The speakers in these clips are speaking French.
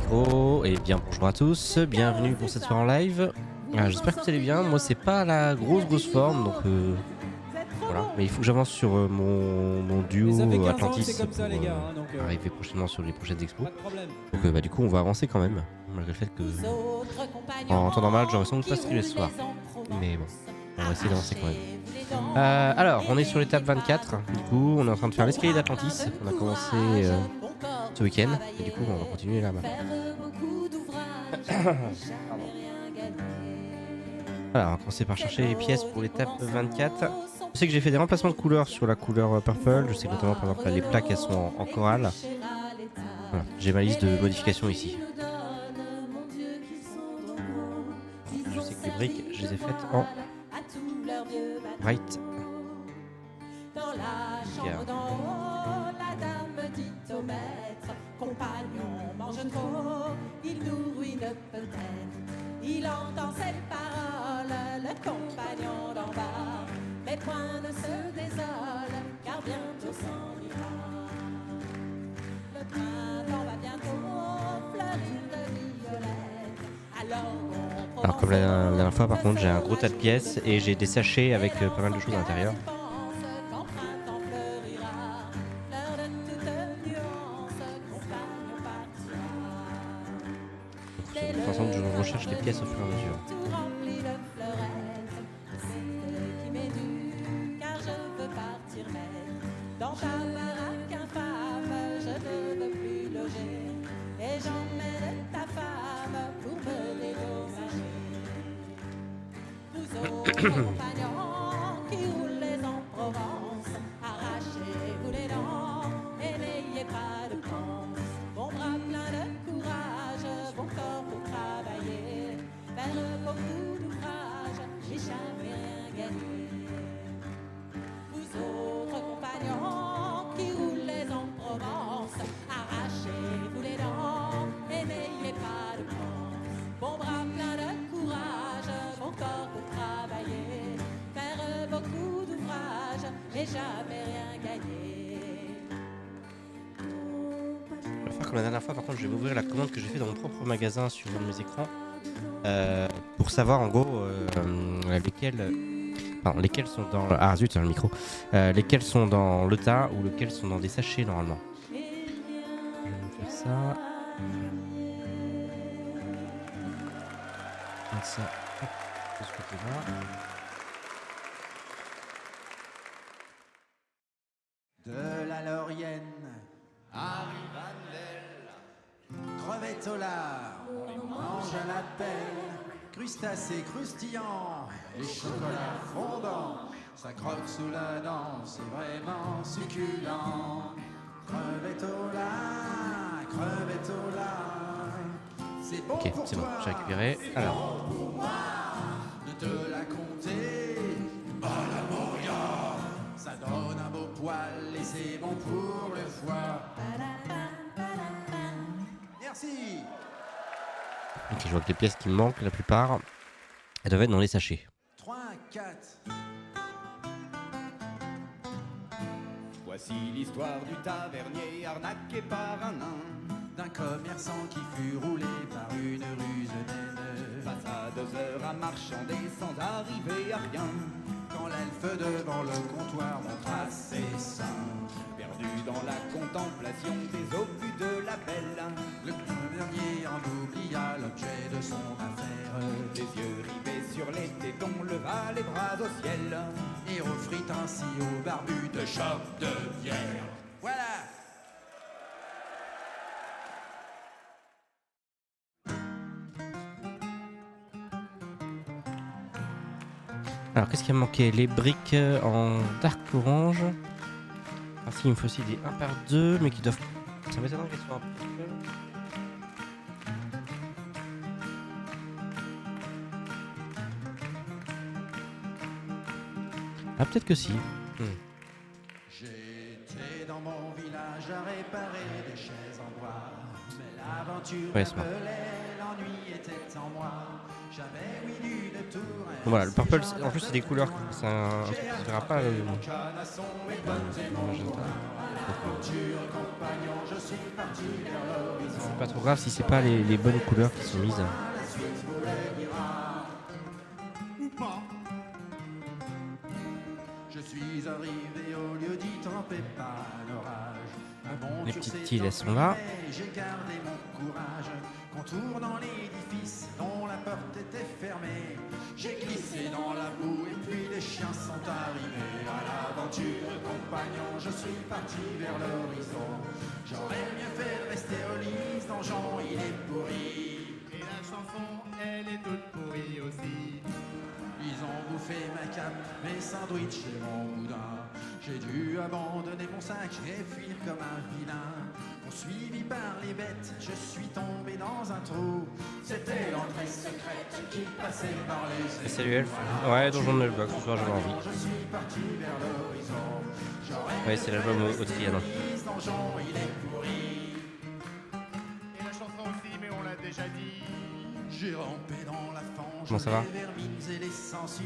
micro, et bien bonjour à tous, bienvenue pour cette soirée en live. J'espère que vous allez bien, moi c'est pas la grosse forme, donc voilà, mais il faut que j'avance sur mon duo Atlantis pour arriver prochainement sur les prochaines expos. Donc du coup on va avancer quand même, malgré le fait que en temps normal j'aurais sans doute pas streamé ce soir, mais bon, on va essayer d'avancer quand même. Alors, on est sur l'étape 24, du coup on est en train de faire l'escalier d'Atlantis, on a commencé ce week-end, et du coup on va continuer là maintenant. Alors, on va commencer par chercher les pièces pour l'étape 24. Je sais que j'ai fait des remplacements de couleurs sur la couleur purple. Je sais que notamment, par exemple, les plaques elles sont en corail. Voilà, j'ai ma liste de modifications ici. Je sais que les briques, je les ai faites en white. Yeah. Compagnon, mange trop, il nous ruine peut-être. Il entend cette parole, le compagnon d'en bas. Mais point ne se désole, car bientôt s'en ira. Le printemps va bientôt fleurir de violettes. Alors comme la dernière fois, par contre, j'ai un gros tas de pièces et j'ai des sachets avec pas mal de choses à l'intérieur. Je recherche les pièces au fur et à mesure. Dans ta baraque infâme, je ne veux plus loger. Et j'emmène ta femme pour me dédommager. Vous autres compagnons qui roulez en Provence, arrachez-vous les dents et n'ayez pas de pense. Bon bras plein de courage, bon corps pour travailler. Faire beaucoup d'ouvrage, j'ai jamais rien gagné. Vous autres compagnons qui roulez en Provence, arrachez-vous les dents et n'ayez pas de pense. Bon bras plein de courage, bon corps pour travailler. Faire beaucoup d'ouvrage, j'ai jamais rien gagné. Je vais faire comme la dernière fois, par contre, je vais ouvrir la commande que j'ai fait dans mon propre magasin sur un de mes écrans pour savoir en gros lesquels sont dans... Ah zut, c'est le micro. Lesquels sont dans le tas ou lesquels sont dans des sachets normalement. Je vais faire ça. Comme ça, hop, de ce côté-là. De la Laurienne arrive Annelle, crevette au lard, on les mange à la pelle, crustacés croustillants et chocolat fondant, ça croque sous la dent, c'est vraiment succulent. Crevette au lard, crevette au lard, c'est bon Ok, pour c'est bon, toi, j'ai récupéré. Alors, bon pour moi, de te la compter, à la Moria. Ça donne un beau poil et c'est bon pour le foie. Merci. ok, je vois que les pièces qui me manquent, la plupart, elles doivent être dans les sachets. 3, 4. Voici l'histoire du tavernier arnaqué par un nain. D'un commerçant qui fut roulé par une ruse naine. Passa 2 heures à marchander sans arriver à rien. Quand l'elfe devant le comptoir montra ses seins. Perdu dans la contemplation des obus de la belle, le tavernier en oublia l'objet de son affaire. les yeux rivés sur les tétons, leva les bras au ciel et offrit ainsi au barbu de choc de bière. Voilà. Alors, qu'est-ce qui me manquait? Les briques en dark orange. Ainsi, il me faut aussi des 1 par 2, mais qui doivent... Ça m'étonnerait qu'elles soient un peu... Ah, peut-être que si. J'étais dans mon village à réparer des chaises en bois. Mais l'aventure Ouais, c'est bon. m'appelait, l'ennui était en moi. J'avais oui d'une tour. Bon, voilà, le purple, en plus, c'est des couleurs. C'est un truc qui ne verra pas le... Canasson et potes et mon joint. l'aventure, compagnon, je suis parti vers l'horizon. C'est pas trop grave si c'est pas les bonnes couleurs qui sont mises. La suite vous le dira. Ou pas. Je suis arrivé au lieu dit trempé par l'orage. Un bon Les Dieu petites s'est îles, elles sont là. enfuiré, j'ai gardé mon courage. Contour dans l'édifice dont la porte était fermée. J'ai glissé dans la boue et puis les chiens sont arrivés. À l'aventure, compagnon, je suis parti vers l'horizon. J'aurais mieux fait de rester au lit, ce donjon il est pourri. Et la chanson, elle est toute pourrie aussi. Ils ont bouffé ma cape, mes sandwichs et mon boudin. J'ai dû abandonner mon sac et fuir comme un vilain. Poursuivi par les bêtes, je suis tombé dans un trou. C'était l'entrée secrète qui passait par les Salut Elf. Ouais, Donjon de Nullbuck, ce soir j'avais envie. Je suis parti vers l'horizon. Ouais, c'est l'album au Trianon. Ce donjon, il est pourri. Et la chanson aussi, mais on l'a déjà dit. J'ai rampé dans la fange, Comment ça va les vermines et les sangsues.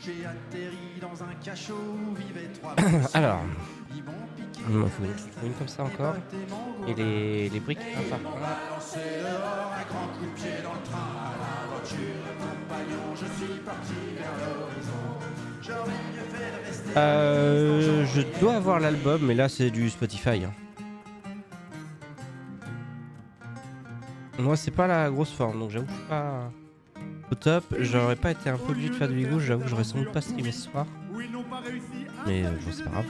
J'ai atterri dans un cachot où vivaient trois Alors, Ils m'ont piqué il m'en faut une comme ça encore. Et les briques, par contre. balancé dehors, un grand coup de pied dans le train. À l'aventure, compagnon, je suis parti vers l'horizon. J'aurais mieux fait de rester. Je dois avoir l'album, mais là c'est du Spotify. Hein. Moi, c'est pas la grosse forme, donc j'avoue que je suis pas au top. J'aurais pas été un peu obligé de faire du bigouche, j'avoue que j'aurais sans doute pas streamé ce soir. Où ils n'ont pas réussi un Mais seul bon, c'est pas demi, grave.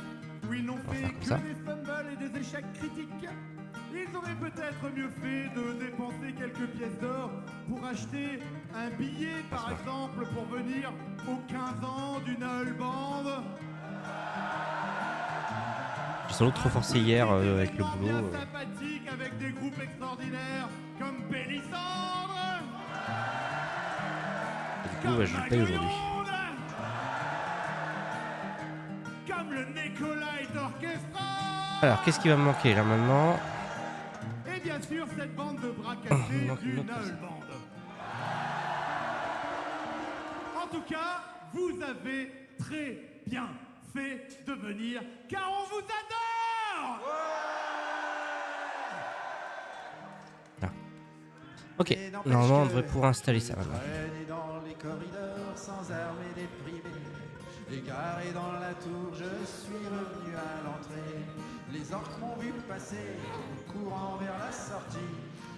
où ils n'ont On va fait faire comme que ça. des fumbles et des échecs critiques. Ils auraient peut-être mieux fait de dépenser quelques pièces d'or pour acheter un billet, par exemple, pour venir aux 15 ans d'une Hull Band. J'ai sans doute trop forcé hier avec le Bien boulot. sympathique avec des groupes extraordinaires comme Pélissandre. Et du coup, bah, je le paye aujourd'hui. Comme le Nicolite Orchestra. Alors, qu'est-ce qui va me manquer là maintenant? Et bien sûr, cette bande de bras Il cassés manque une d'une autre Hull Band. En tout cas, vous avez très bien fait de venir, car on vous adore. Ok, normalement on devrait pouvoir installer ça maintenant. Traîner dans les corridors sans armes et déprimé. Égaré dans la tour, je suis revenu à l'entrée. Les orques m'ont vu passer, courant vers la sortie.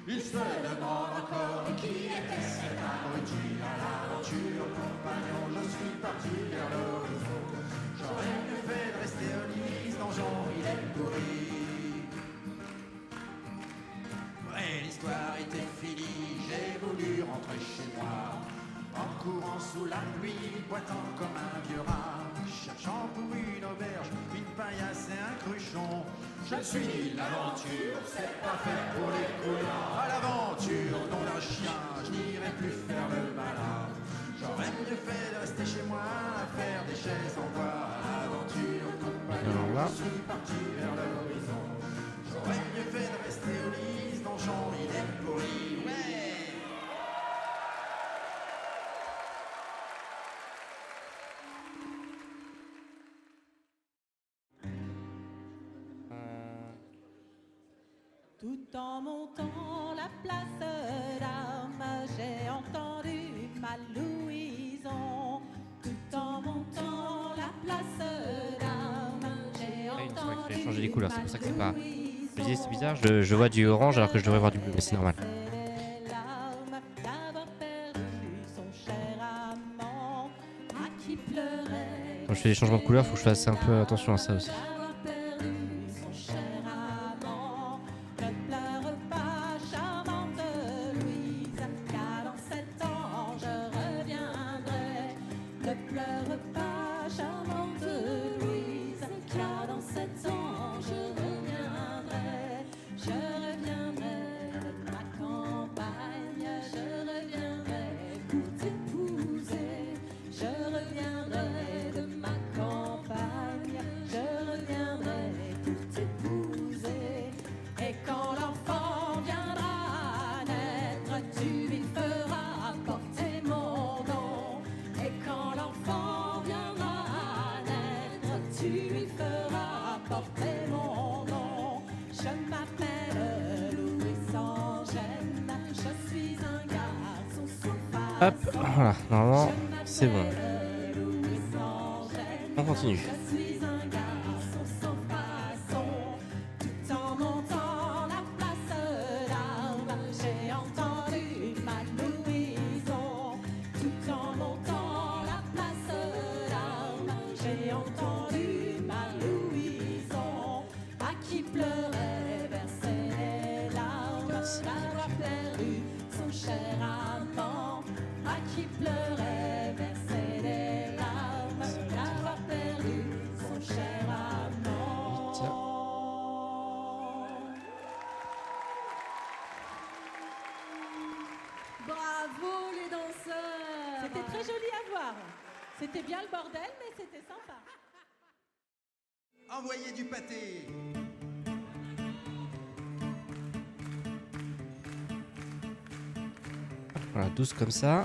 Ils se demandent encore qui était cet abruti. À l'aventure, compagnon, je suis parti vers l'horizon. J'aurais mieux fait de rester au lit, ce donjon, il est pourri. Ouais, l'histoire était finie, j'ai voulu rentrer chez moi. En courant sous la pluie, boitant comme un vieux rat. Cherchant pour une auberge, une paillasse et un cruchon. Je me suis dit, l'aventure, c'est pas fait pour les couillons. À l'aventure, nom d'un chien, je n'irai plus faire le malin. J'aurais mieux fait de rester chez moi, à faire des chaises en bois. À l'aventure, compagnon, Alors là. je suis parti vers l'horizon. J'aurais mieux fait de rester au lit, ce donjon, il est pourri. Ouais. Tout en montant la place d'Armes, j'ai entendu ma Louison. Tout en montant la place d'Armes, j'ai Ouais, c'est vrai entendu qu'il fallait changer les couleurs, c'est pour ça que c'est pas- ma Louison. Je disais, c'est bizarre, je vois du orange alors que je devrais voir du bleu, mais c'est normal. Les larmes d'avoir perdu son cher amant, à qui pleurait. Quand je fais des changements de couleur, faut que je fasse un peu attention à ça aussi. D'avoir perdu son cher amant. Ne pleure pas, charmante Louise, car dans 7 ans je reviendrai. Ne pleure pas, charmante Louise, car dans 7 ans je reviendrai. Je reviendrai de ma campagne, je reviendrai pour t'épouser. Je reviendrai de ma campagne, je reviendrai. Hop, voilà, normalement, c'est bon. On continue. Je suis un garçon sans façon, tout en montant la place d'Armes, j'ai entendu ma Louison. Tout en montant la place d'Armes, j'ai entendu ma Louison. À qui pleurait, versait les larmes, d'avoir perdu son cher amant. À qui pleurait, versait les larmes, d'avoir perdu son cher amant. Bravo les danseurs. C'était très joli à voir. C'était bien le bordel, mais c'était sympa. Envoyez du pâté. Voilà, 12 comme ça.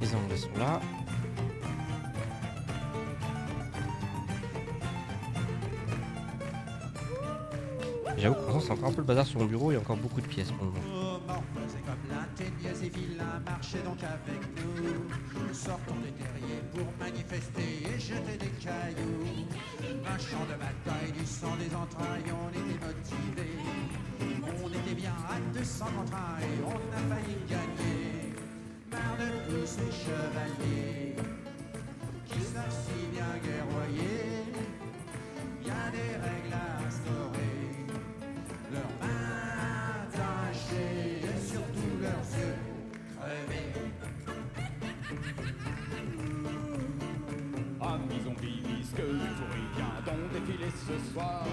Les angles sont là. J'avoue que pour l'instant, c'est encore un peu le bazar sur mon bureau, il y a encore beaucoup de pièces pour le moment. Oh, morpheuse et comme l'ingénieuse et vilain, marchez donc avec nous. Nous sortons des terriers pour manifester et jeter des cailloux. Un champ de bataille, du sang des entrailles, on était motivés. On était bien à 200 contre 1 et on a failli gagner. Marre de tous ces chevaliers qui savent si bien guerroyer. Bien des règles à instaurer. Leurs mains attachées et surtout leurs yeux crevés. Amis zombies, puisque vous pourrez bien donc défiler ce soir.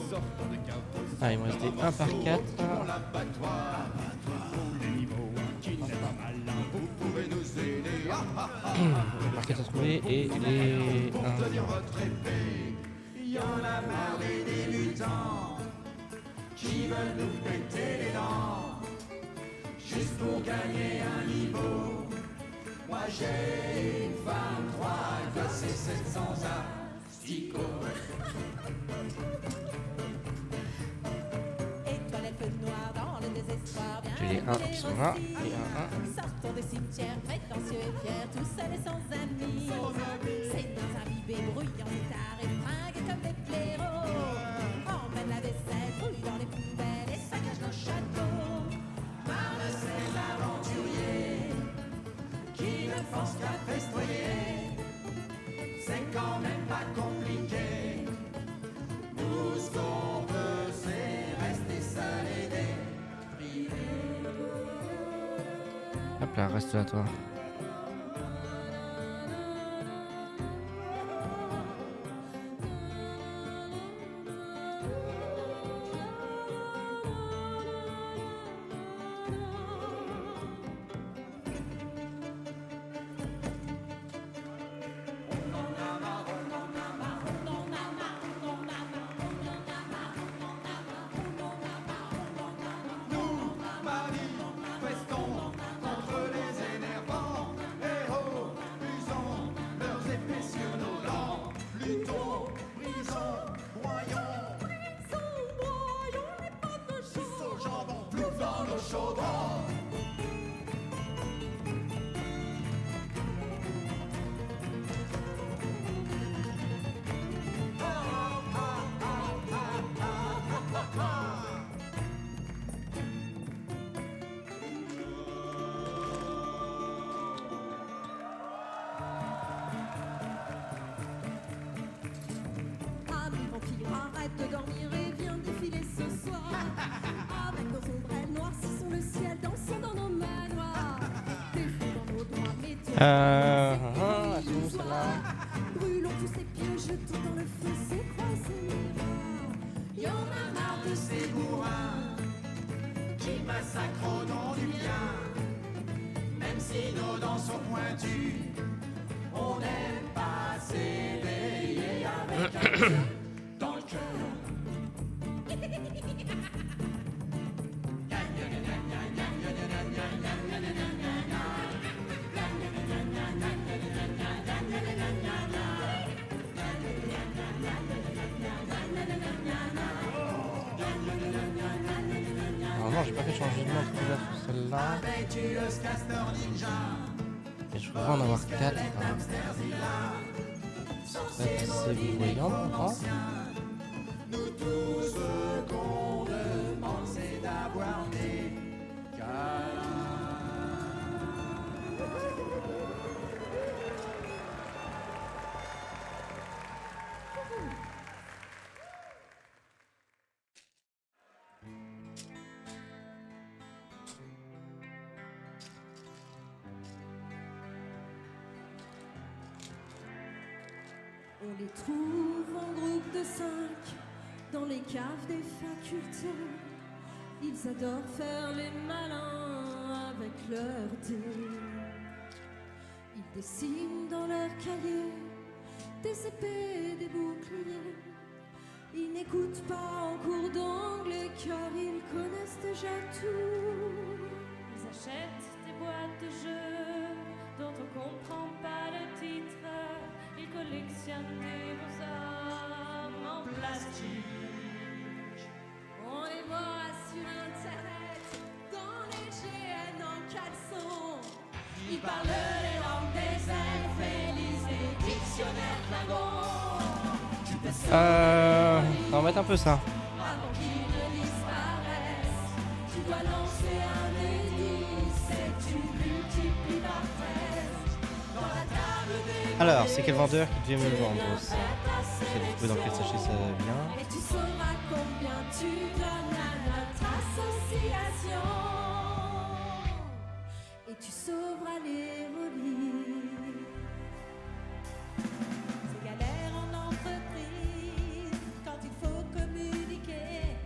Sortons de chaos. Ah, il me restait un par 4. Pour l'abattoir, pour les niveaux qui n'est pas malin, vous pouvez nous aider. Par 4 à trouver et les. Pour tenir votre épée, y en a marre des débutants qui veulent nous péter les dents juste pour gagner un niveau. Moi j'ai une femme, 3 gosses et 700 asticots. Étoile et feu noir dans le désespoir. Bien J'ai les 1 qui sont là et sortons des cimetières, prétentieux et fiers, tous seuls et sans amis. C'est dans un bibé bruyant, guitare et fringues comme des blaireaux. Emmène la vaisselle, fouille dans les poubelles et saccage nos châteaux. Marre de ces aventuriers qui ne pensent qu'à festoyer. C'est quand même pas compliqué. Tout ce qu'on veut, c'est rester seul et déprimé. hop là, reste là toi. Manifestons contre les énervants. Héros, usons leurs épées sur nos dents. Luttons, brisons, broyons. Les pâtes de chou. Au jambon, plouf dans nos chaudrons. Amis vampires, arrête de dormir et viens défiler ce soir. Avec nos ombrelles noircissons le ciel, dansons dans nos manoirs. Des feux dans nos doigts, mettons Attention, celle-là. brûlons tous ces pieux, jetons dans le feu ces croix, ces miroirs. Y en a marre de ces bourrins qui massacrent au nom du bien. Même si nos dents sont pointues, on n'aime pas s'éveiller avec un feu dans le cœur. Normalement, j'ai pas fait changer de nom de couleur sur celle-là. Et je voudrais en avoir 4. Ça va être assez voyant, je pense. Nous tous ce qu'on demande c'est d'avoir des câlins. On les trouve en groupe de 5 dans les caves des facultés. Ils adorent faire les malins avec leur dés. Ils dessinent dans leurs cahiers des épées, des boucliers. Ils n'écoutent pas en cours d'anglais car ils connaissent déjà tout. Ils achètent des boîtes de jeux dont on comprend pas le titre. Ils collectionnent des beaux armes en plastique. On les voit sur internet dans les GN en caleçon. Ils parlent les langues des elfes et lisent les dictionnaires Klingons. Tu peux On va mettre un peu ça. avant qu'ils ne disparaissent. Tu dois lancer un des 10 et tu multiplies par 13. Dans la table des Alors, c'est quel vendeur qui devait me le vendre aussi? J'essaie de trouver dans quel sachet ça vient. Et tu sauras combien tu donnes à notre association. Et tu sauveras les reliques. C'est galère en entreprise quand il faut communiquer.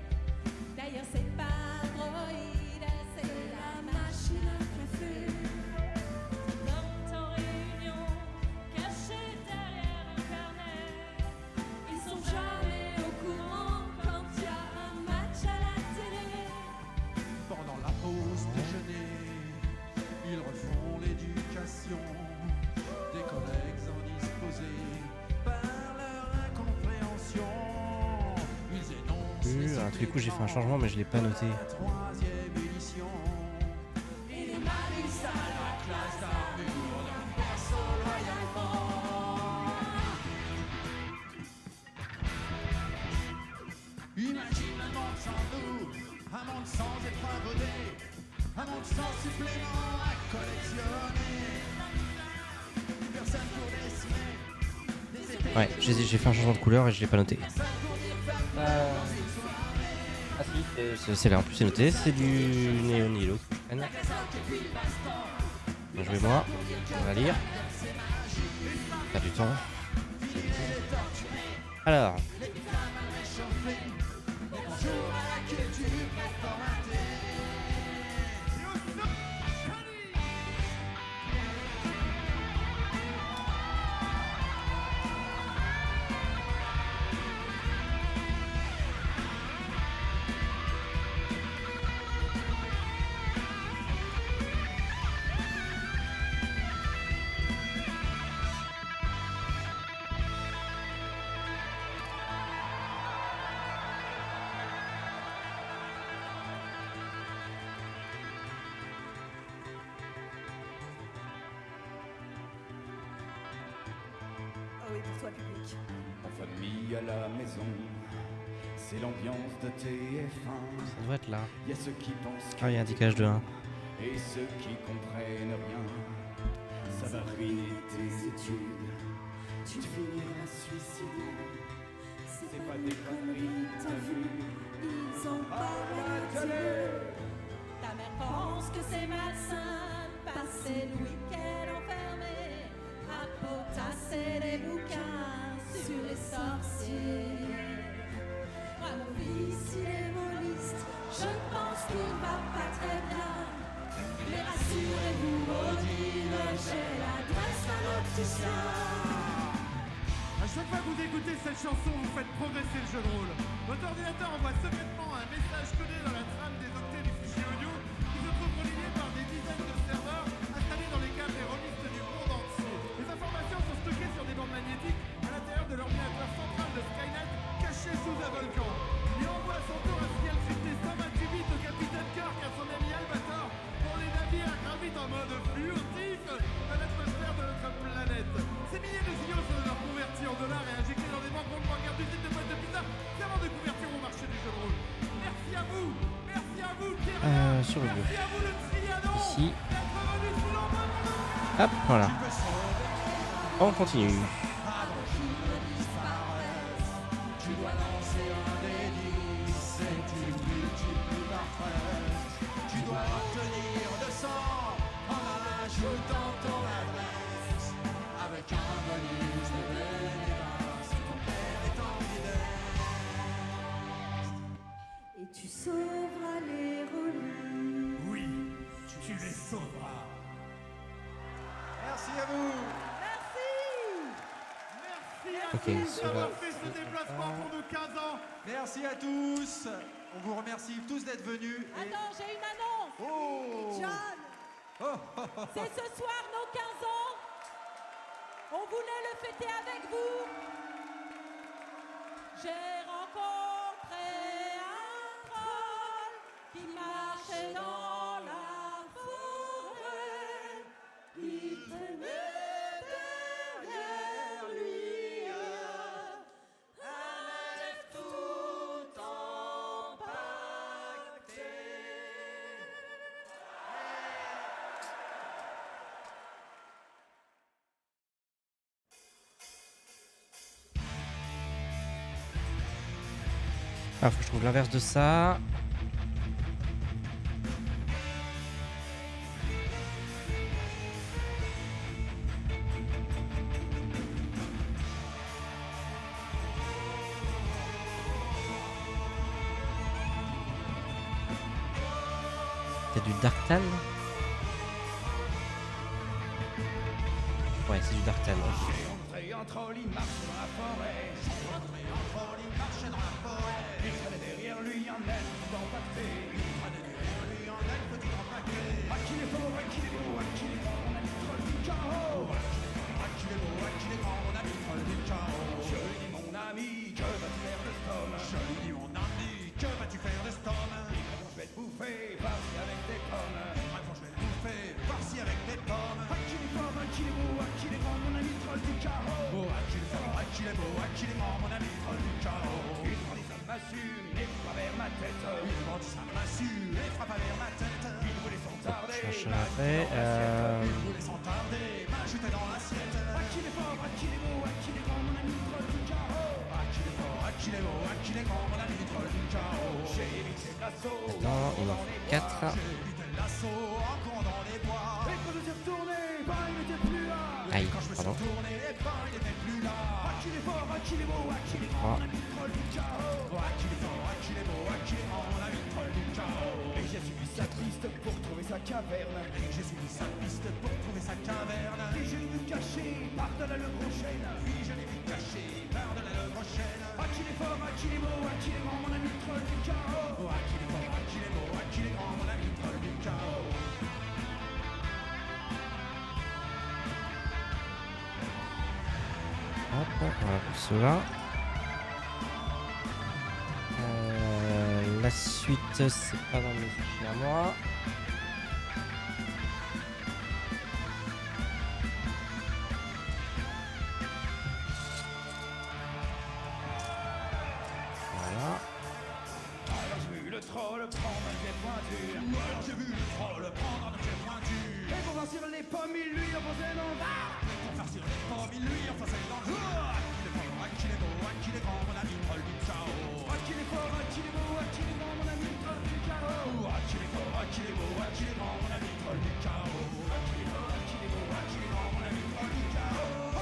D'ailleurs, c'est pas Android, c'est la machine à café. Dans en réunion, cachés derrière un carnet. Ils sont jamais au courant quand il y a un match à la télé. Pendant la pause déjeuner, ils refont l'éducation des collègues indisposés par leur incompréhension. Ils énoncent À tous les coups, j'ai fait un changement, mais je l'ai pas noté. la troisième édition. Et les malus à la classe d'armure d'un perso loyalement. Imagine un monde sans nous, un monde sans épreuve dés, un monde sans supplément à collectionner. Personne pour dessiner des épées. Ouais, j'ai fait un changement de couleur et je l'ai pas noté. Ah si, c'est là, en plus c'est noté, c'est du Néon Yellow. Bien joué moi, on va lire. Faire du temps. Alors. Ah oui, pour toi, public. En famille à la maison, c'est l'ambiance de TF1. Ça doit être là. Il y a ceux qui pensent Ah, il y a un décalage de 1. et ceux qui comprennent rien. Ça va ruiner tes études, tu finiras suicidé. C'est pas des conneries, t'as vu? Ils en parlent à la télé. Ta mère pense que c'est malsain de passer le week-end enfermé à potasser des bouquins sur les sorciers. Moi, mon fils, il est rôliste, je pense qu'il va pas très bien. Mais rassurez-vous, Odile, j'ai l'adresse d'un opticien. À chaque fois que vous écoutez cette chanson, vous faites progresser le jeu de rôle. Votre ordinateur envoie secrètement un message codé dans la trame des octets du fichier audio qui se trouve relié par des dizaines de serveurs installés dans les câbles des rôlistes du monde entier. Les informations sont stockées sur des bandes magnétiques à l'intérieur de l'ordinateur central de Skynet caché sous un volcan. Il envoie à son tour un signal crypté 128 bits au capitaine Kirk sur le bleu. Merci à vous le Trianon Ici. d'être venu sous l'embarras. Hop, voilà. On continue. Tu dois lancer un des 10, c'est une multitude parfaite. Tu dois obtenir 200 en ajoutant ton adresse. Avec un bonus de bénévoles, si ton père est en guidette. Et tu sauveras les relus. Oui, tu les sauveras. Merci à vous. Merci à Ok, tous ça d'avoir va. fait ce déplacement pour nos 15 ans. Merci à tous. On vous remercie tous d'être venus. et- Attends, j'ai une annonce. Oh John, c'est ce soir nos 15 ans. On voulait le fêter avec vous. J'ai rencontré un troll qui marchait dans la forêt. Il traînait derrière lui un œuf tout empaqueté. Ah, faut que je trouve l'inverse de ça. C'est du Darktan. Ouais, c'est du Darktan. Ok. Entré en troll, il marche dans la forêt. Entré en troll, il marchait dans la forêt. Il traînait derrière lui un elfe tout empaqueté. Il traînait derrière lui un elfe tout empaqueté. À qui les beaux, à qui les beaux, à qui les grands, mon ami troll du chaos. À qui les beaux, à qui les grands, mon ami troll du chaos. Je lui dis mon ami, que vas-tu faire de cet homme? Je lui dis mon ami, que vas-tu faire de cet homme? Il répond, je vais te bouffer, par-ci avec des pommes. Il répond, je vais te bouffer, par-ci avec des pommes. À qui les pommes, à qui les beaux, à qui les grands, mon ami troll du chaos. À qui les forts, à qui les beaux, à qui les grands, mon ami troll du chaos. Il brandit sa massue, et frappe vers ma tête. Il brandit sa massue, et frappe vers ma tête. Il voulait sans tarder, cherche après. Il voulait sans tarder m'ajouter dans l'assiette. à qui les forts, à qui les beaux, à qui les grands, mon ami troll du chaos. À qui les forts, à qui les beaux, à qui les grands, mon ami troll du chaos. J'ai évité l'assaut. Attends, il en faut 4. J'ai évité l'assaut en courant dans les bois. Et quand je suis retourné, bah il n'était plus là. Aïe, Quand je me suis pardon. retourné, eh ben il n'était plus là. À qui les forts, à qui les beaux, à qui les grands, mon ami troll du chaos. À qui les forts, à qui les beaux, à qui les grands, mon ami troll du chaos. Et j'ai suivi sa piste pour trouver sa caverne. Et j'ai suivi sa piste pour trouver sa caverne. Et je l'ai vu caché par-delà le gros chêne. Puis je l'ai vu caché par-delà le prochaine. À qui les forts, à qui les beaux, à qui les grands, mon ami troll du chaos. À qui les forts, à qui les beaux, à qui les grands, mon ami troll du chaos. Hop, voilà pour cela. La suite, c'est pas dans mes fichiers à moi. Voilà. Alors j'ai vu le troll prendre un jet pointu. Alors j'ai vu le troll prendre un pied pointu. Et pour farcir les pommes, il lui enfonçait dans le bar. Pour farcir les pommes, il lui enfonçait dans le jour. À qui les forts, à qui les beaux, à qui les grands, mon ami troll du chaos. À qui les forts, à qui les beaux, à qui les grands, mon ami troll du chaos. À qui les forts, à qui les beaux, à qui les grands, mon ami troll du chaos. À qui les forts, à qui les beaux, à qui les grands, mon ami troll du chaos.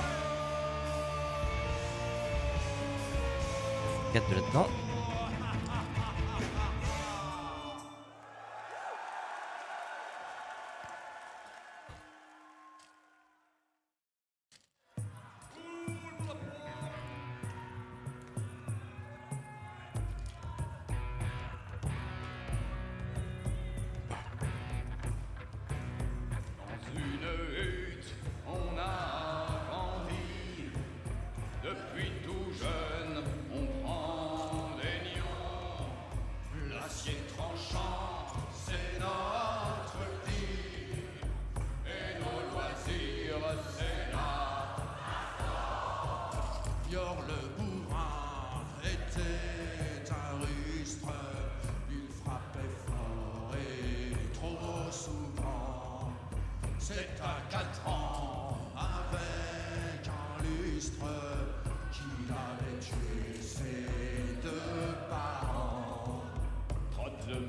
4 de là-dedans. Dans une hutte, on a grandi. Depuis tout jeune, on prend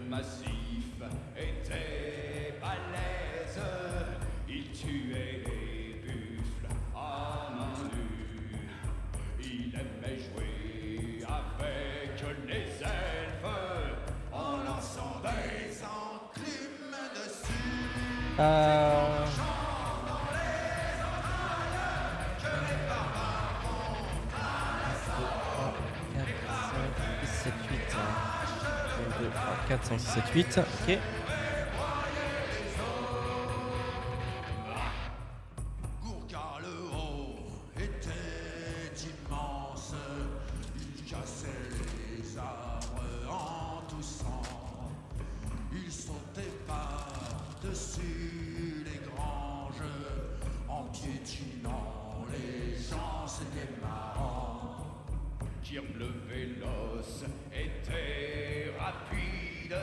massif était balèze. Il tuait les buffles à main nue. Il aimait jouer avec les elfes en lançant des enclumes dessus. Un, deux, trois, quatre, cinq, six, sept, huit. Ok. Gourgar le haut était immense. Il cassait les arbres en toussant. Il sautait par-dessus les granges en piétinant les gens. C'était marrant. Kirm le véloce était rapide,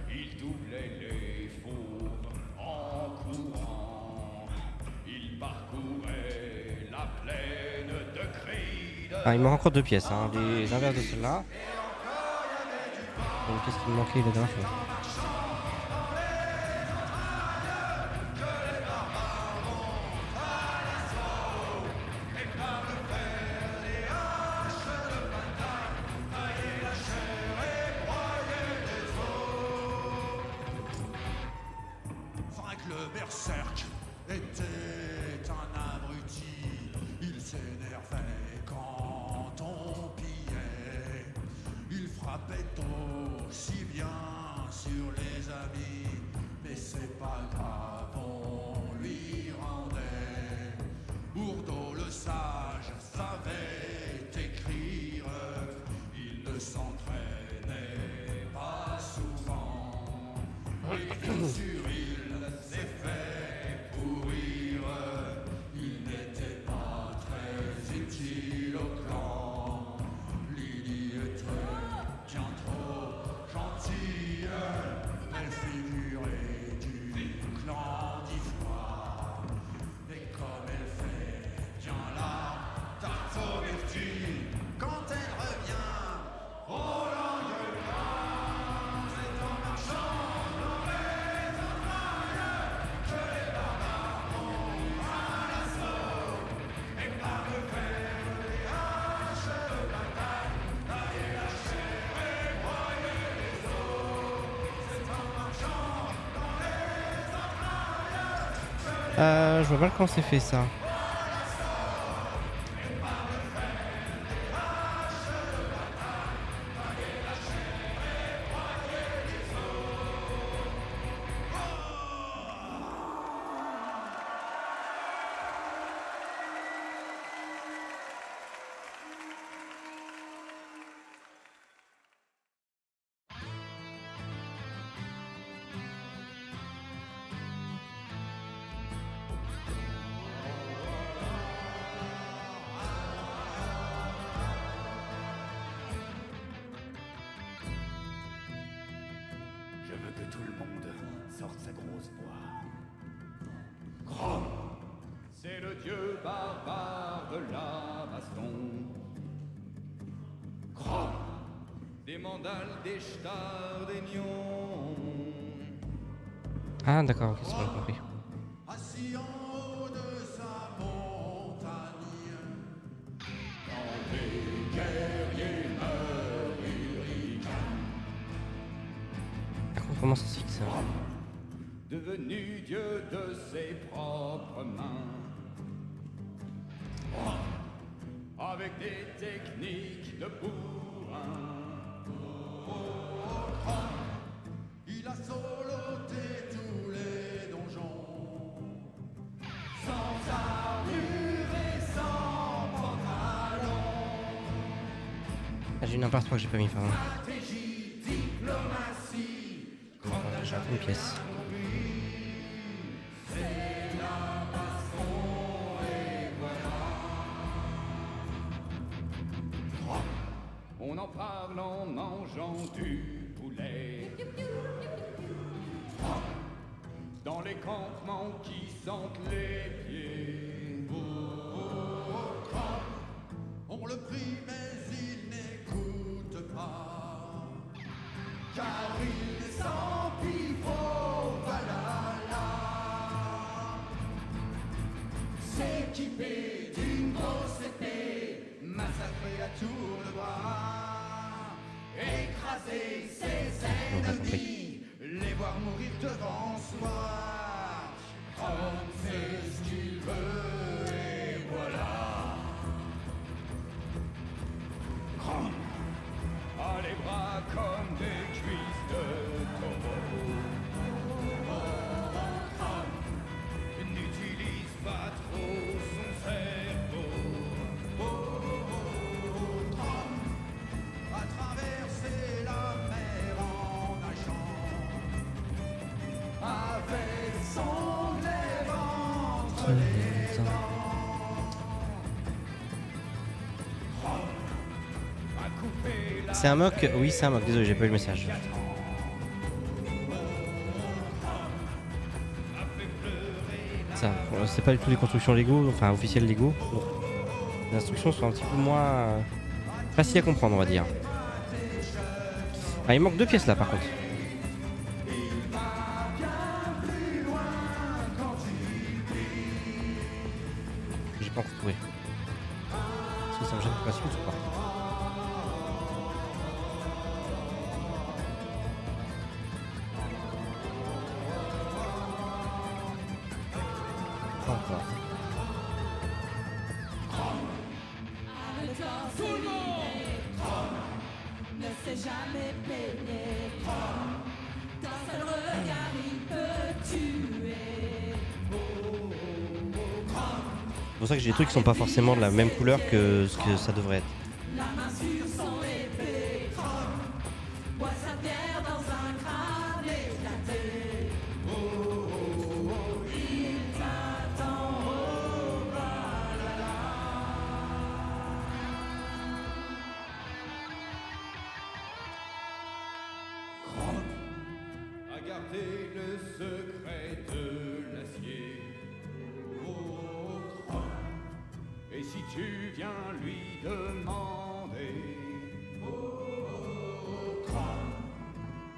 il doublait les fauves en courant, il parcourait la plaine de Cride. Ah, il me manque encore 2 pièces, hein, les inverses de celle-là. Donc qu'est-ce qui me manquait la dernière fois? Frank le berserk était un abruti. Il s'énervait quand on pillait. Il frappait aussi bien sur les amis. Mais c'est pas grave, on lui rendait. Bourdeau le sage savait écrire. Il ne s'entraînait pas souvent. L'écriture, il s'est fait pourrir. Il n'était pas très utile au clan. Lydie était bien trop gentille. Elle figurait du clan d'Ivoire. Mais comme elle fait bien la tarte aux myrtilles, quand elle revient, oh l'engueule pas. C'est en marchant dans les entrailles que les barbares vont à l'assaut. Et par le fer, les haches de bataille, tailler la chair et broyer les os. C'est en marchant dans les entrailles. Je vois mal comment c'est fait ça. Je veux que tout le monde sorte sa grosse voix. Grom, c'est le dieu barbare de la baston. Grom, des mandales, des stars, des nions. Ah d'accord, ok, c'est bon, j'ai compris. Assis en haut de sa montagne, Quand des guerriers meurent, ils ricanent. Par contre, comment ça se fixe ça? Devenu dieu de ses propres mains. Avec des techniques de bourrin. il a soloté tous les donjons. Sans armure et sans pantalon. Ah, j'ai une imparte que j'ai pas mis, pardon. Stratégie, diplomatie. J'ai raté une pièce. On en parle en mangeant du poulet. Dans les campements qui sentent les pieds. On le prie mais il n'écoute pas. car il descend pivot, valhalla. S'équiper d'une grosse épée, massacrer à tour de bras, écraser ses ennemis, les voir mourir devant soi. Chrome fait ce qu'il veut et voilà. Chrome a les bras comme des cuisses de taureau. Chrome n'utilise pas trop son cerveau. Chrome a traversé la mer en nageant avec son glaive entre les dents. Chrome a coupé la C'est un mock? Oui, c'est un mock. Désolé, j'ai pas eu le message. Ça, c'est pas du tout des constructions Lego, enfin officielles Lego. Donc, les instructions sont un petit peu moins faciles à comprendre, on va dire. Ah, il manque 2 pièces là par contre. J'ai pas encore trouvé. Est-ce que ça me gêne pour la suite ou pas? Pas encore. Le corps souillé, ne s'est jamais plaigné. D'un seul regard, il peut tuer. C'est pour ça que j'ai des trucs qui sont pas forcément de la même couleur que ce que ça devrait être. La main sur son épée, boit sa bière dans un crâne éclaté. Il t'attend au Valhalla. a gardé le secret de l'acier. Oh, Chrome, et si tu viens lui demander, oh, Chrome,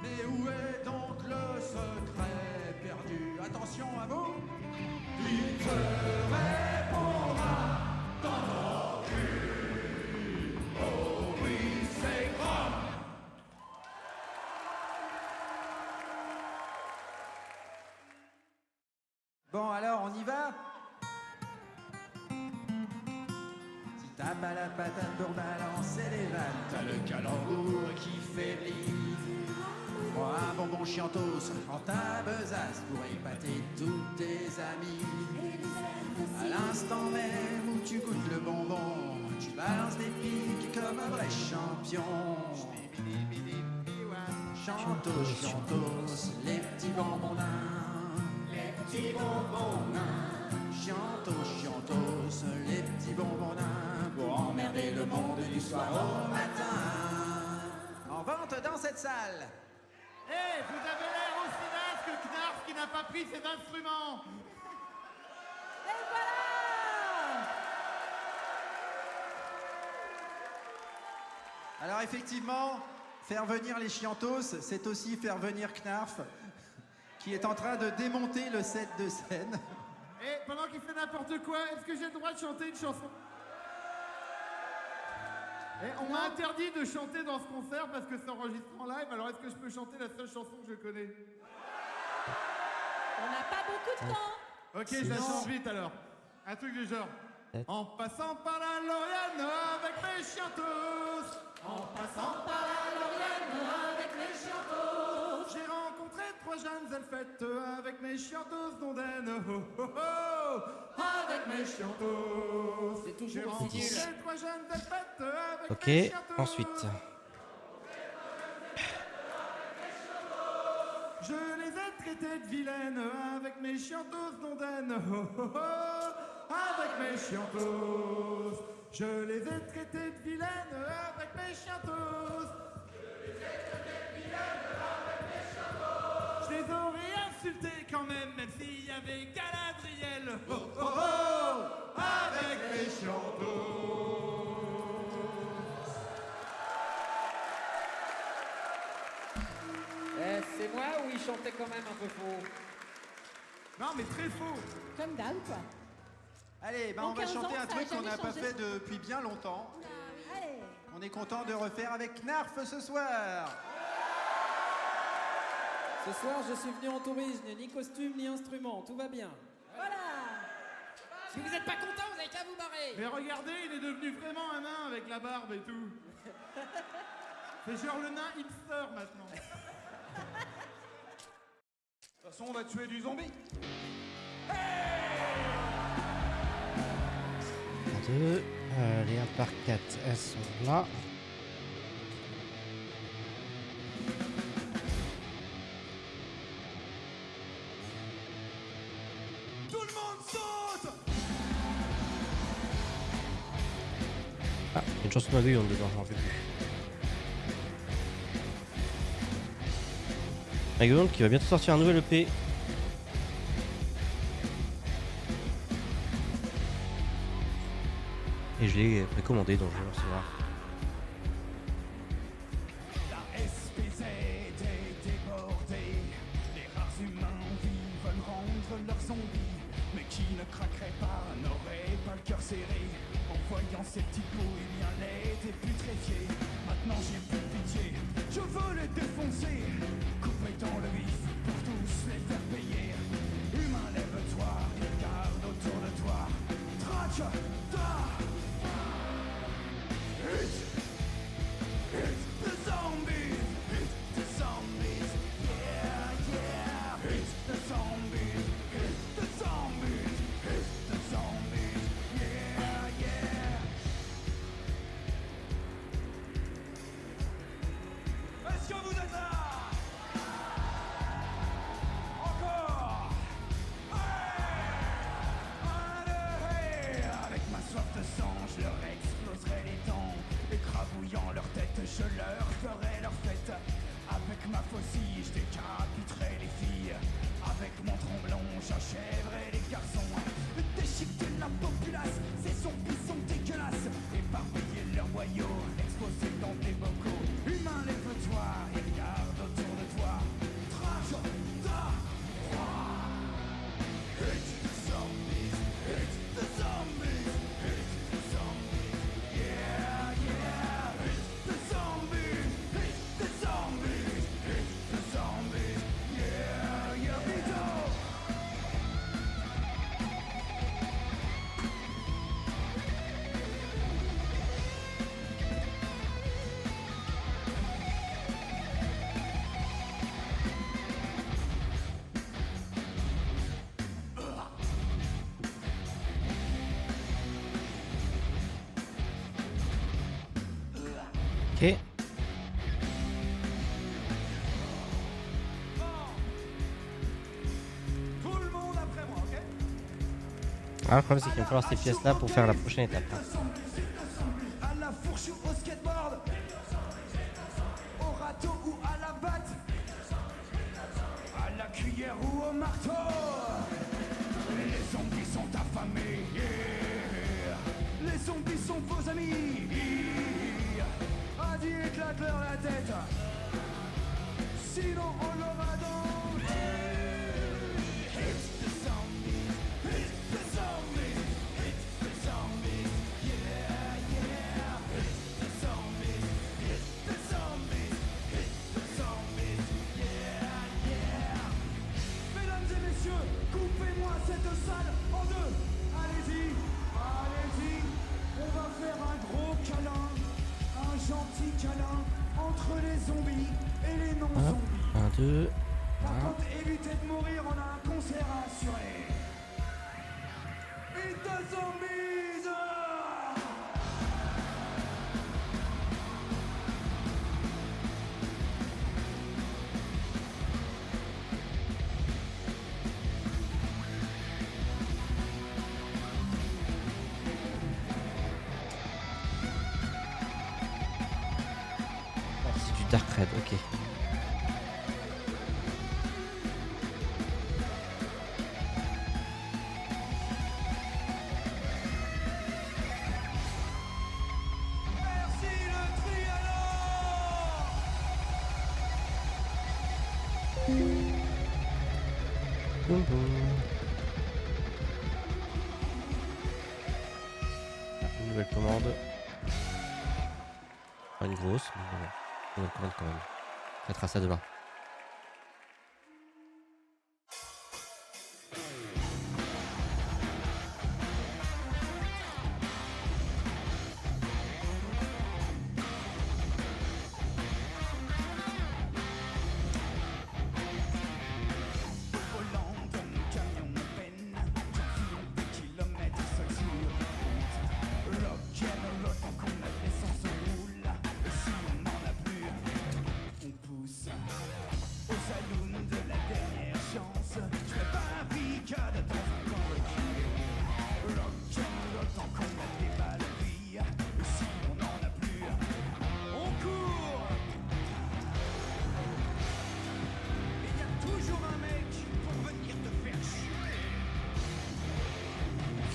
Mais où est donc le secret perdu? Attention à vous! il te répondra dans ton cul. Oh oui, c'est Chrome. Bon, alors, on y va? Si t'as pas la patate pour balancer les vannes, t'as le calembour qui faiblit. Moi, un bonbon chiantos en ta besace pour épater tous tes amis. À l'instant même où tu goûtes le bonbon, tu balances des piques comme un vrai champion. Chantos, chantos, les petits bonbons nains. Les petits bonbons nains. Chiantos, chiantos, les petits bonbons nains. Pour emmerder le monde du soir au matin. En vente dans cette salle. Hé, vous avez l'air aussi naze que Knarf qui n'a pas pris ses instruments. Et voilà! Alors effectivement, faire venir les chiantos, c'est aussi faire venir Knarf, qui est en train de démonter le set de scène. Et pendant qu'il fait n'importe quoi, est-ce que j'ai le droit de chanter une chanson? Et on m'a interdit de chanter dans ce concert parce que c'est enregistré en live, alors est-ce que je peux chanter la seule chanson que je connais? On n'a pas beaucoup de temps. Ok, je la chante vite alors. Un truc du genre. En passant par la Lauriane avec mes chiantos. En passant par la Lauriane avec mes chiantos. J'ai rencontré 3 jeunes elfettes avec mes chiantos d'ondaine. Oh, oh, oh, avec mes chiantos. C'est toujours rencontré 3 jeunes elfettes avec Ok, mes chiantos. ensuite. Je les ai traitées de vilaines avec mes chiantos d'ondaine. Oh, oh, oh, avec mes chiantos. Je les ai traitées de vilaines avec mes chiantos. Je les aurais insultées quand même s'il y avait Galadriel. Oh, oh, oh, avec mes chiantos. C'est moi ou il chantait quand même un peu faux? Non, mais très faux. Comme d'hab, quoi. Allez, En on va 15 chanter ans, un ça a truc qu'on jamais n'a pas changé. fait depuis bien longtemps. Allez. On est content de refaire avec Knarf ce soir. Ce soir, je suis venu en tourisme, ni costume ni instrument, tout va bien. Voilà. Si vous n'êtes pas content, vous n'avez qu'à vous barrer. Mais regardez, il est devenu vraiment un nain avec la barbe et tout. C'est genre le nain hipster maintenant. De toute façon, on va tuer du zombie. 2. Les 1 par 4, elles sont là. Tout le monde saute. Ah, il y a une chanson d'Aguillon dedans, j'en peux plus. Aguillon qui va bientôt sortir un nouvel EP. Et je l'ai précommandé, donc je vais le recevoir. La SPZ est débordée. Les rares humains en vie veulent rendre leurs zombies. Mais qui ne craquerait pas, n'aurait pas le cœur serré. En voyant ces petites couilles bien laides et putréfiées. Maintenant j'ai plus de pitié, je veux les défoncer. Couper dans le vif pour tous les faire payer. Humain, lève-toi, regarde autour de toi. Traque, ta. Hit the zombies, hit the zombies, yeah, yeah. Hit the zombies, hit the zombies, hit the zombies, yeah, yeah. Est-ce que vous êtes là? Encore. Allez, avec ma soif de sang, je leur exploserai les dents. Écrabouillant leur tête, je leur ferai leur fête. Avec ma faucille, je décapiterai les filles. Avec mon tromblon, j'achèverai les garçons. Déchiqueter la populace, ces zombies sont dégueulasses. Éparpiller leurs boyaux, exposés dans des bocaux. Humain, lève-toi et regarde autour de toi. Trace, ta, hit the zombies, hit the zombies, hit the zombies, yeah, yeah. Hit the zombies, hit the zombies, hit the zombies, yeah, yeah, Vito. Ok. Tout le monde après moi, ok? Ah, le problème c'est qu'il va me falloir ces pièces là pour faire la prochaine étape. À la fourche ou au skateboard, au râteau ou à la batte, à la cuillère ou au marteau. Les zombies sont affamés, yeah. Les zombies sont vos amis, yeah. Vas-y, éclate-leur la tête, sinon on l'aura dans le hit the zombies, hit the zombies, hit the zombies, yeah, yeah. Hit the zombies, hit the zombies, hit the zombies, yeah, yeah. Mesdames et messieurs, coupez-moi cette salle en deux. Allez-y, allez-y. On va faire un gros câlin, un gentil câlin entre les zombies et les non-zombies. 1, 2. Par contre, évitez de mourir, on a un concert à assurer. Hit the zombies! C'est du Dark Red, ok. Merci le Trianon! Boum, boum. Ah, une nouvelle commande. Pas une grosse, mais bon, une nouvelle commande quand même. On traitera ça demain.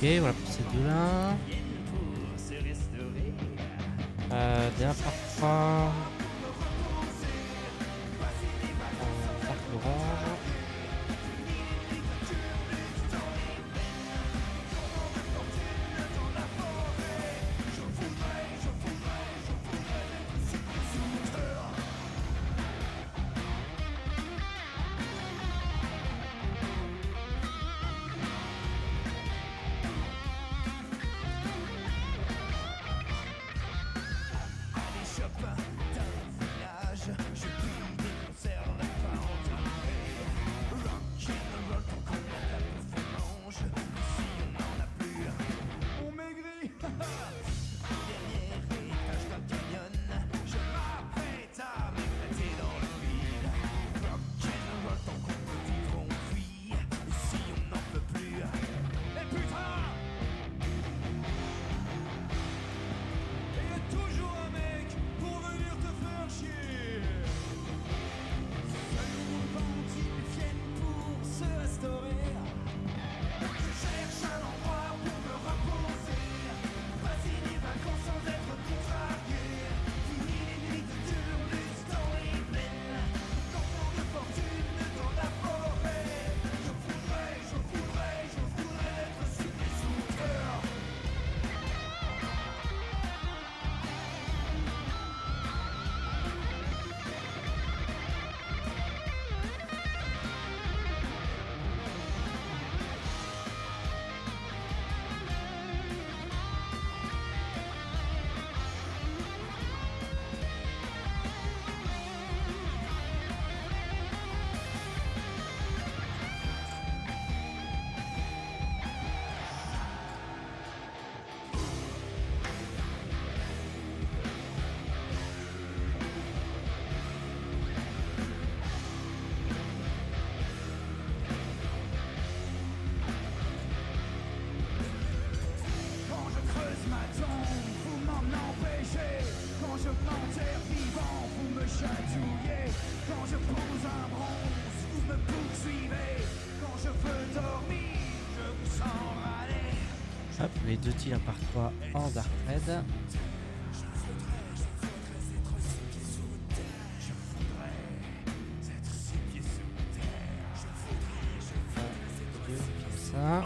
Ok, voilà pour ces deux-là. Dernier parfum. Parc orange. Hop, les deux tirs par 3 en Dark Red. Comme ça.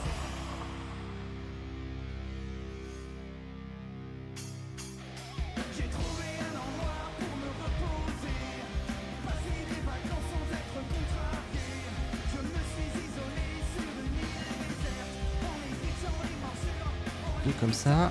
Comme ça.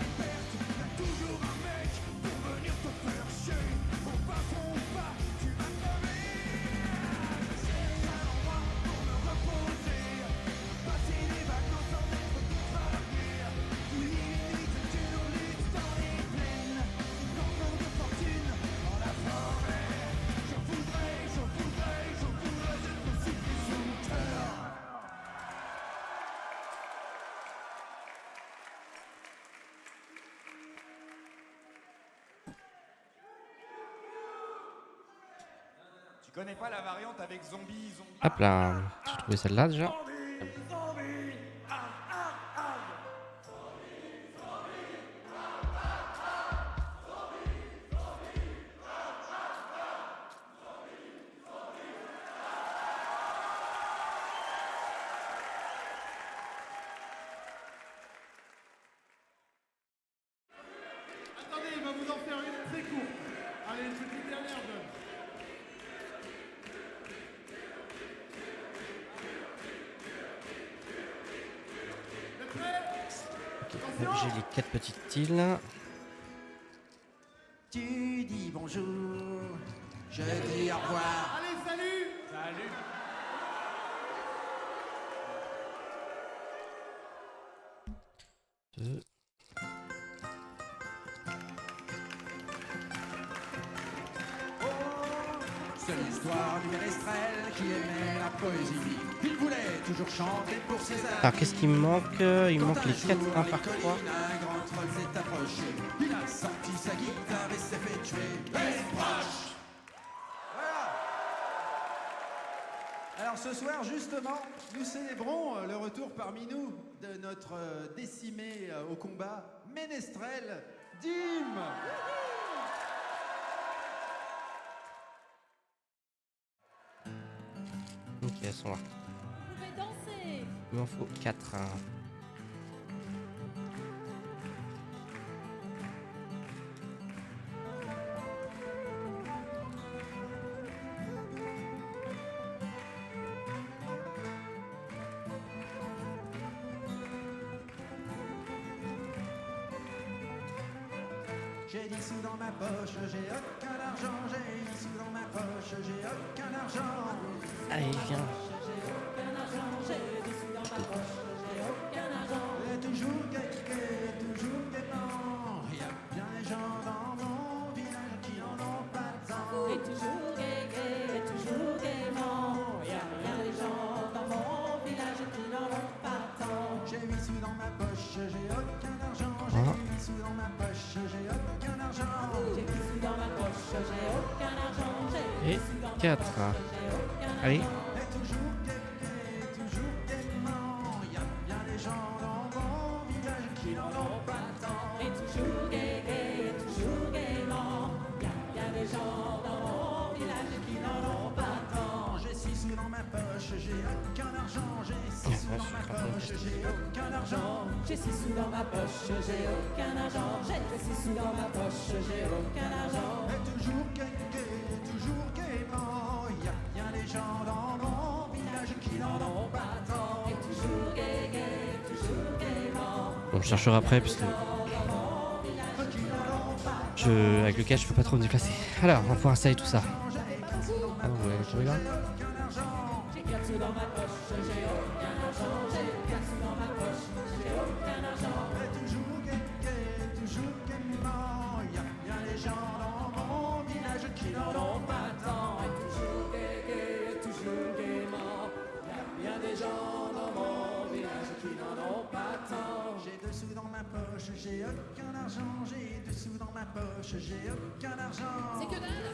Tu connais pas la variante avec zombie? Hop là, j'ai trouvé celle-là déjà. J'ai les 4 petites îles. Tu dis bonjour, je dis au revoir. Allez, salut! Salut. Deux. C'est l'histoire du ménestrel qui aimait la poésie. Il voulait toujours chanter pour ses amis. Alors qu'est-ce qui me manque? Il me manque les 4 1 Un par 3. Un grand troll s'est approché. Il a sorti sa guitare et s'est fait tuer. Les proches. Voilà. Alors ce soir, justement, nous célébrons le retour parmi nous de notre décimé au combat ménestrel, Dim. Ok, elles sont là. Vous pouvez danser. Il m'en faut 4. J'ai 10 sous dans ma poche, j'ai aucun argent. J'ai 10 sous dans ma poche, j'ai aucun argent. Allez, viens. Et toujours gay, toujours gaiement. Y a bien des gens dans mon village qui en ont pas tant. Et toujours gai, gai, et toujours gaiement. Y a bien des gens dans mon village qui n'en ont pas tant. J'ai 8 sous dans ma poche, j'ai aucun argent. J'ai Ah. 8 sous dans ma poche, j'ai aucun argent. J'ai 10 sous dans ma poche, j'ai aucun argent. J'ai Et 10 sous dans ma 4. poche, j'ai aucun argent. Allez. Et toujours gay, toujours gaiement. Y a bien des gens dans mon village qui n'en ont pas tant. Et toujours gai, gai, et toujours gaiement. Y a bien des gens dans mon village qui n'en ont pas tant. J'ai 6 sous dans ma poche, j'ai aucun argent. J'ai 6 sous dans ma poche, j'ai aucun argent. J'ai 6 sous dans ma poche, j'ai aucun argent. J'ai 6 sous dans ma poche, j'ai aucun argent. Et toujours gay, toujours gaiement. Y a bien des gens dans mon village qui n'en ont pas tant. Et toujours gai, gai, toujours gaiement. On cherchera après puisque avec le cash je peux pas trop me déplacer. Alors on va pouvoir installer tout ça. Ah non, vous l'avez trouvé là? J'ai 4 sous dans ma poche, j'ai aucun argent. J'ai 4 sous dans ma poche, j'ai aucun argent. Et toujours gay, toujours gaiement. Y a bien des gens dans mon village qui n'en ont pas tant. Et toujours gai, gai, et toujours gaiement. Y a bien des gens dans mon village qui n'en ont pas tant. J'ai 2 sous dans ma poche, j'ai aucun argent. J'ai 2 sous dans ma poche, j'ai aucun argent. C'est que dalle.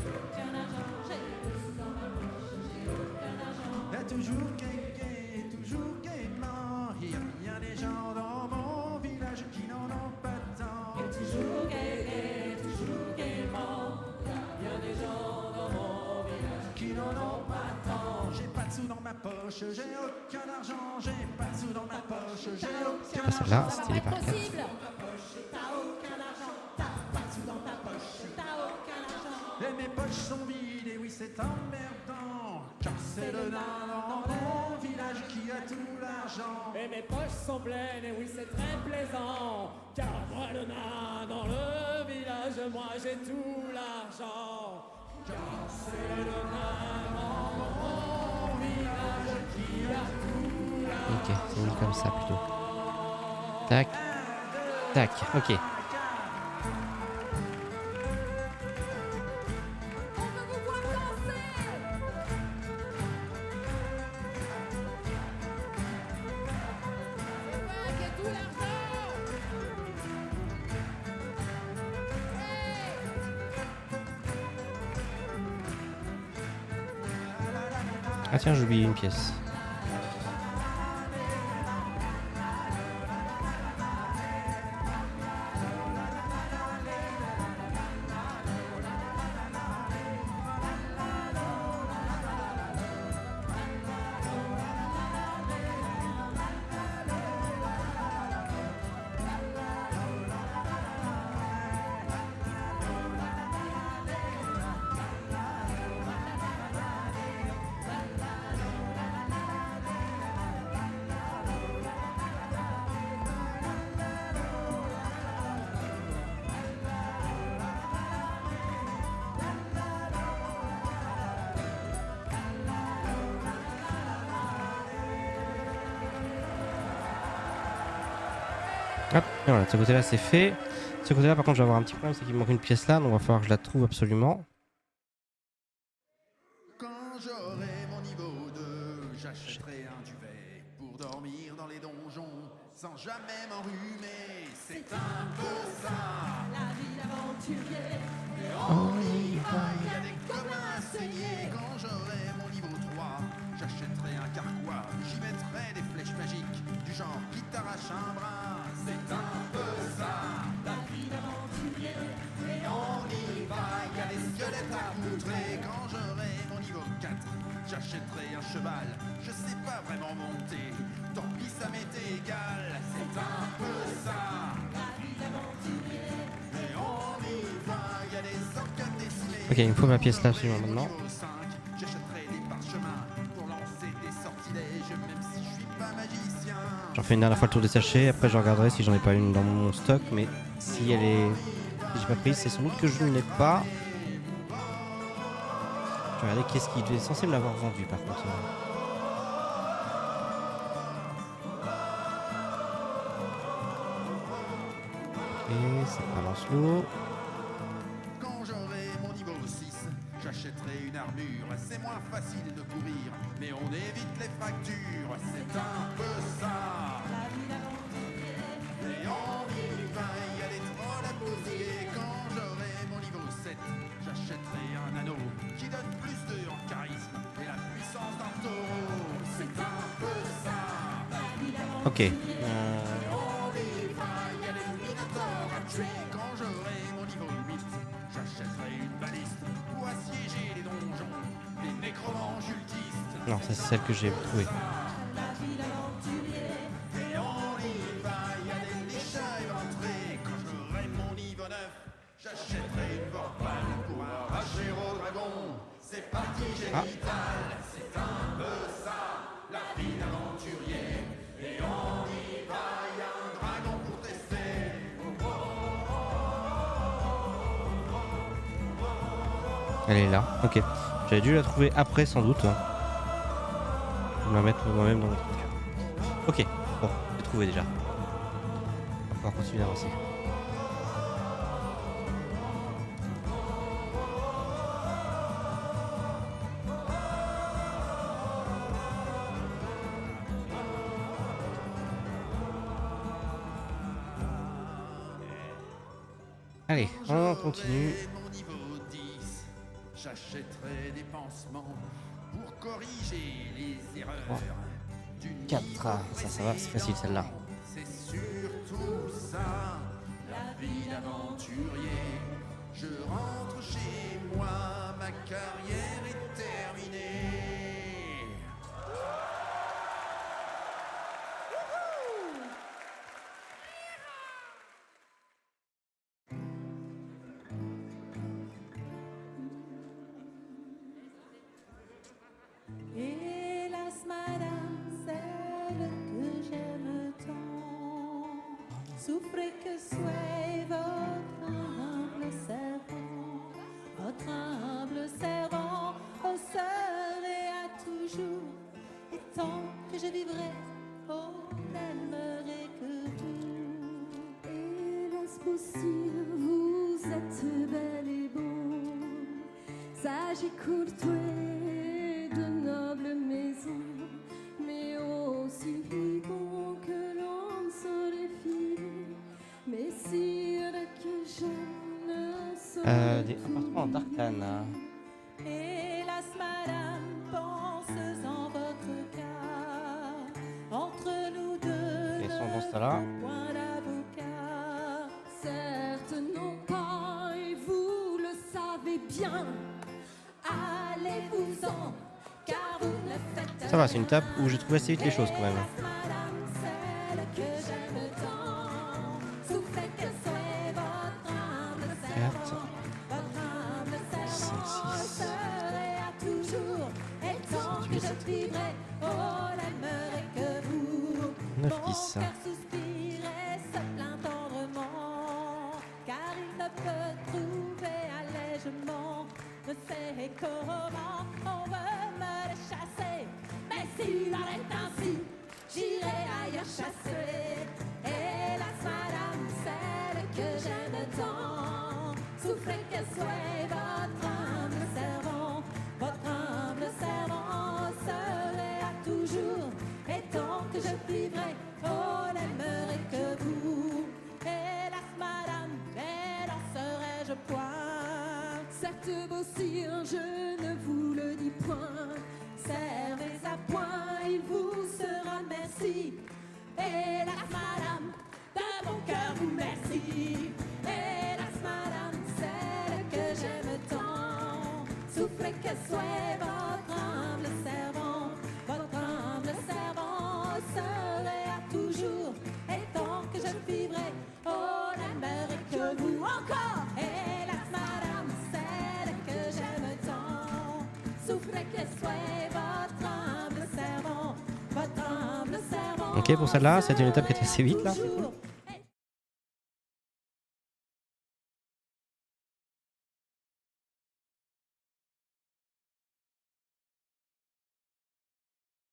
Aucun argent, j'ai 2 sous dans ma poche, j'ai aucun argent. Et toujours gay, toujours gaiement. Y a bien des gens dans mon village qui n'en ont pas tant. Et toujours gai, gai, toujours gaiement. Y a bien des gens dans mon village Qui n'en ont pas tant. J'ai pas de sous dans ma poche, j'ai aucun argent. J'ai pas de sous dans ma poche, j'ai aucun Ah, celle-là, argent. c'était les par 4. Possible. T'as aucun argent, t'as pas de sous dans ta poche, t'as aucun argent. Et mes poches sont vides, et oui c'est emmerdant. Car c'est le nain dans mon village qui a tout l'argent. Et mes poches sont pleines, et oui c'est très plaisant. Car moi le nain dans le village, moi j'ai tout l'argent. Car c'est le nain dans mon village qui a tout l'argent. Ok, c'est mis comme ça plutôt. Tac. Tac, ok. On veut vous voir danser. C'est vrai qu'il y a tout l'argent. Ah tiens, j'ai oublié une pièce. Hop, et voilà, de ce côté-là, c'est fait. De ce côté-là, par contre, je vais avoir un petit problème, c'est qu'il me manque une pièce là, donc il va falloir que je la trouve absolument. Quand j'aurai mon niveau 2, j'achèterai un duvet pour dormir dans les donjons sans jamais m'enrhumer. C'est un peu ça, La vie d'aventurier. on y va, il y a des communs à saigner. Quand j'aurai mon niveau 3, j'achèterai un carquois, j'y mettrai des flèches magiques du genre qui t'arrache un bras. C'est un peu ça, la vie d'aventurier. Et on y va, il y a des squelettes à moutrer. Quand j'aurai mon niveau 4, j'achèterai un cheval. Je sais pas vraiment monter, tant pis ça m'est égal. C'est un peu ça, la vie d'aventurier. Et on y va, il y a des orques décelés. Ok, il me faut ma pièce là absolument maintenant. Niveau 5, j'achèterai des parchemins pour lancer des sortilèges, même si je suis pas magicien. J'en fais une dernière fois le tour des sachets, après je regarderai si j'en ai pas une dans mon stock, mais si elle est... Si j'ai pas prise, c'est sans doute que je ne l'ai pas. Je vais regarder qu'est-ce qui est censé me l'avoir vendu par contre. Ok, c'est pas Lancelot. Quand j'aurai mon niveau 6, j'achèterai une armure. C'est moins facile de courir, mais on évite les fractures. C'est un peu ça, La vie d'aventurier. et on y va, il y a des trolls à bousiller. Quand j'aurai mon niveau 7, j'achèterai un anneau qui donne plus de en charisme et la puissance d'un taureau. C'est un peu ça, la vie d'aventurier. Ok. On y va, il y a des minotaures à tuer. Quand j'aurai mon niveau 8, j'achèterai une baliste pour assiéger les donjons, les nécromanges ultistes. Non, ça c'est celle que j'ai trouvée. La vie d'aventurier. Et on y va, il y a des niches à éventrer. Quand j'aurai mon niveau 9, j'achèterai une vorpale pour arracher au dragon. C'est parti génital, c'est un peu ça, la vie d'aventurier. Et on y va, il y a un dragon pour tester. Elle est là, ok. J'avais dû la trouver après sans doute. Hein. Je vais la mettre moi-même dans le truc. Ok, bon, j'ai trouvé déjà. On va pouvoir continuer d'avancer. Allez, on continue. Mon niveau 10, j'achèterai des pansements pour corriger les erreurs. Du 4, niveau ça va, c'est facile celle-là. C'est surtout ça, la vie d'aventurier. Je rentre chez moi, ma carrière est terminée. Hélas, madame, celle que j'aime tant, souffrez que soit votre humble servant, au seul et à toujours. Et tant que je vivrai, oh, n'aimerai que vous. Hélas, possible, vous êtes bel et beau, sage et courtois de noble maison, mais aussi bon que l'on saurait filer. Mais sire, que je ne saurais Des appartements d'Arcane. Hélas, madame, pensez-en votre cas. Entre nous deux, Ok, sont dans ce ne tas-là. faites point d'avocat. certes non pas, et vous le savez bien. Allez-vous-en, car vous ne faites Ça va, c'est une table où j'ai trouvé assez vite les choses quand même. Hélas, madame, celle que j'aime tant, souffrez que soit votre humble servant, votre humble servant, serai à toujours, et tant que je vivrai, oh, n'aimerai que vous. 9, Mon 10. cœur soupire et se plaint tendrement, car il ne peut trouver allègement. Ne sait comment on veut me les chasser, mais s'il en est ainsi, j'irai ailleurs chasser. Hélas, madame, soit votre humble servant. Votre humble servant serai à toujours. Et tant que je vivrai, oh, n'aimerai que vous. Hélas, madame, mais n'en serai-je point. Cette beau sire, je ne vous le dis point. Servez à point, il vous sera merci. Hélas, madame, de mon cœur vous merci. Hélas, madame, celle que j'aime tant. Soufflez que soit votre humble servant. Votre humble servant serai à toujours. Et tant que je vivrai, oh, n'aimerai que vous. Encore. Hélas, madame, celle que j'aime tant. Soufflez que soit votre humble servant. Votre humble servant. Ok, pour celle-là, c'était une étape qui était assez vite là. Toujours.